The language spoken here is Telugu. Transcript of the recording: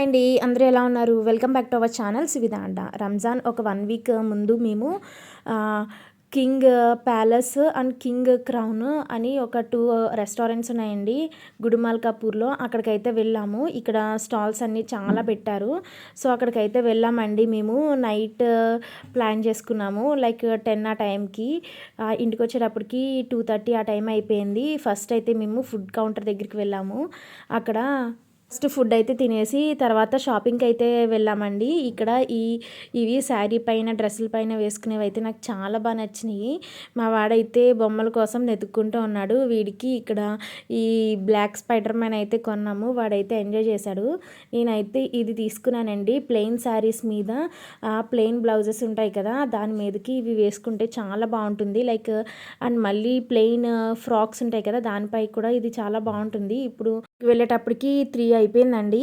అండి. అందరూ ఎలా ఉన్నారు? Welcome back to our channel Suvidha అడ్డ. రంజాన్ ఒక 1 వీక్ ముందు మేము king palace and king crown అని ఒక 2 రెస్టారెంట్స్ ఉన్నాయండి గుడిమాల్ కపూర్‌లో. అక్కడికైతే వెళ్ళాము. ఇక్కడ స్టాల్స్ అన్నీ చాలా పెట్టారు. సో, అక్కడికైతే వెళ్ళామండి మేము. నైట్ ప్లాన్ చేసుకున్నాము. లైక్ 10 ఆ టైంకి. ఇంటికొచ్చేటప్పటికి 2:30 ఆ టైం అయిపోయింది. ఫస్ట్ అయితే మేము ఫుడ్ కౌంటర్ దగ్గరికి వెళ్ళాము. అక్కడ ఫస్ట్ ఫుడ్ అయితే తినేసి తర్వాత షాపింగ్కి అయితే వెళ్ళామండి. ఇక్కడ ఇవి శారీ పైన డ్రెస్సుల పైన వేసుకునేవి అయితే నాకు చాలా బాగా నచ్చినాయి. మా వాడైతే బొమ్మల కోసం వెతుక్కుంటూ ఉన్నాడు. వీడికి ఇక్కడ ఈ బ్లాక్ స్పైడర్ మ్యాన్ అయితే కొన్నాము. వాడైతే ఎంజాయ్ చేశాడు. నేనైతే ఇది తీసుకున్నానండి. ప్లెయిన్ శారీస్ మీద ప్లెయిన్ బ్లౌజెస్ ఉంటాయి కదా, దాని మీదకి ఇవి వేసుకుంటే చాలా బాగుంటుంది. లైక్ అండ్ మళ్ళీ ప్లెయిన్ ఫ్రాక్స్ ఉంటాయి కదా, దానిపై కూడా ఇది చాలా బాగుంటుంది. ఇప్పుడు వెళ్ళేటప్పటికి 3 అయిపోయిందండి.